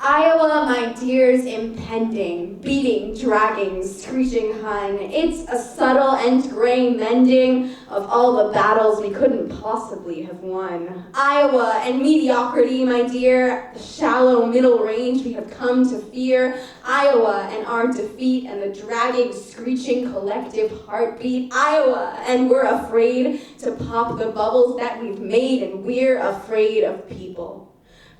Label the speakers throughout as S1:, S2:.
S1: Iowa, my dears, impending, beating, dragging, screeching Hun. It's a subtle and gray mending of all the battles we couldn't possibly have won. Iowa and mediocrity, my dear, the shallow middle range we have come to fear. Iowa and our defeat and the dragging, screeching collective heartbeat. Iowa, and we're afraid to pop the bubbles that we've made, and we're afraid of people.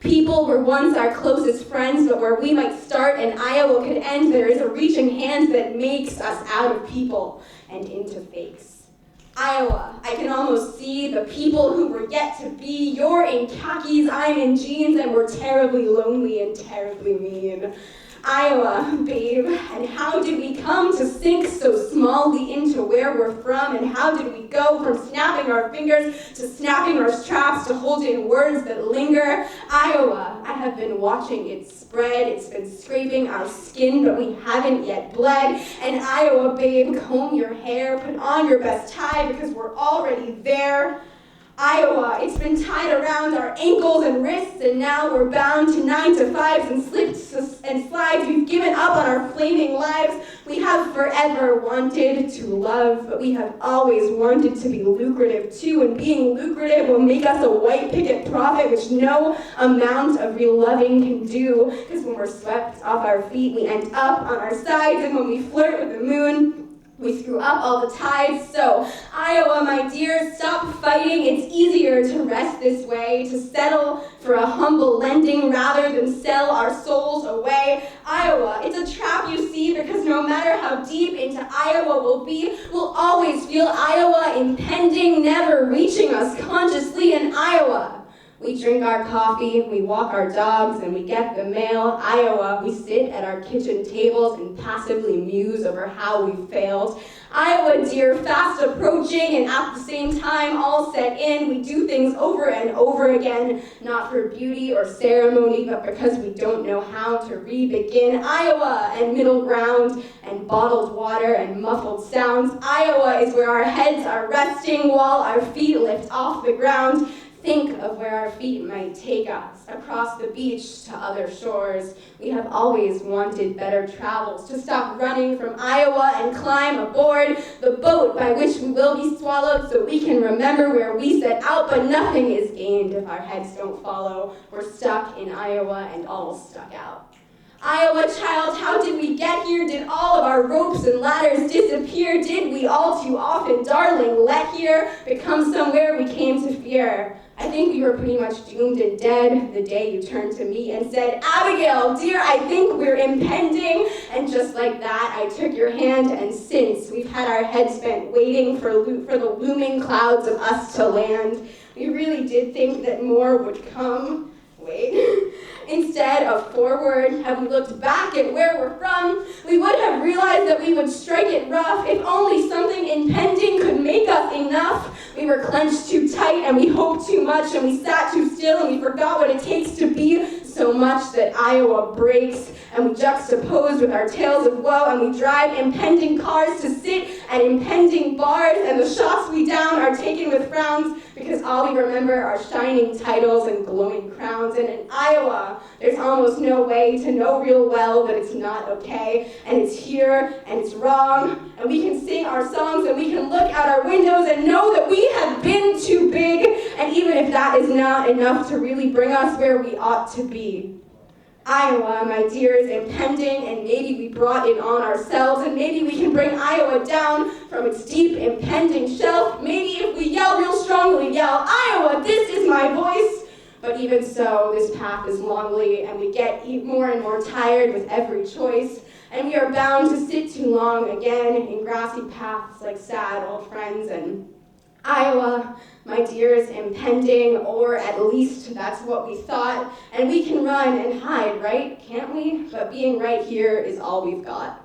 S1: People were once our closest friends, but where we might start and Iowa could end, there is a reaching hand that makes us out of people and into fakes. Iowa, I can almost see the people who were yet to be. You're in khakis, I'm in jeans, and we're terribly lonely and terribly mean. Iowa, babe, and how did we come to sink so smallly into where we're from, and how did we go from snapping our fingers to snapping our straps to holding words that linger? Iowa, I have been watching it spread, it's been scraping our skin, but we haven't yet bled. And Iowa, babe, comb your hair, put on your best tie, because we're already there. Iowa, it's been tied around our ankles and wrists, and now we're bound to 9 to 5s and slips and slides. We've given up on our flaming lives. We have forever wanted to love, but we have always wanted to be lucrative too, and being lucrative will make us a white picket prophet, which no amount of real loving can do, because when we're swept off our feet, we end up on our sides, and when we flirt with the moon, we screw up all the tides. So, Iowa, my dear, stop fighting. It's easier to rest this way, to settle for a humble lending rather than sell our souls away. Iowa, it's a trap, you see, because no matter how deep into Iowa we'll be, we'll always feel Iowa impending, never reaching us consciously. In Iowa, we drink our coffee, we walk our dogs, and we get the mail. Iowa, we sit at our kitchen tables and passively muse over how we failed. Iowa, dear, fast approaching, and at the same time, all set in. We do things over and over again, not for beauty or ceremony, but because we don't know how to re-begin. Iowa and middle ground and bottled water and muffled sounds. Iowa is where our heads are resting while our feet lift off the ground. Think of where our feet might take us, across the beach to other shores. We have always wanted better travels, to stop running from Iowa and climb aboard the boat by which we will be swallowed so we can remember where we set out, but nothing is gained if our heads don't follow. We're stuck in Iowa and all stuck out. Iowa, child, how did we get here? Did all of our ropes and ladders disappear? Did we all too often, darling, let here become somewhere we came to fear? I think we were pretty much doomed and dead the day you turned to me and said, Abigail, dear, I think we're impending. And just like that, I took your hand, and since we've had our heads spent waiting for the looming clouds of us to land. We really did think that more would come. Instead of forward, have we looked back at where we're from, we would have realized that we would strike it rough if only something impending could make us enough. We were clenched too tight, and we hoped too much, and we sat too still, and we forgot what it takes to be so much that Iowa breaks, and we juxtapose with our tales of woe, and we drive impending cars to sit at impending bars, and the shots we down are taken with frowns, because all we remember are shining titles and glowing crowns. And in Iowa, there's almost no way to know real well that it's not okay, and it's here, and it's wrong, and we can sing our songs, and we can look out our windows and know that we have been too big, and even if that is not enough to really bring us where we ought to be. Iowa, my dear, is impending, and maybe we brought it on ourselves, and maybe we can bring Iowa down from its deep, impending shelf. Maybe if we yell real strongly, yell, Iowa, this is my voice. But even so, this path is lonely, and we get more and more tired with every choice, and we are bound to sit too long again in grassy paths like sad old friends. And Iowa, my dear, is impending, or at least that's what we thought, and we can run and hide, right? Can't we? But being right here is all we've got.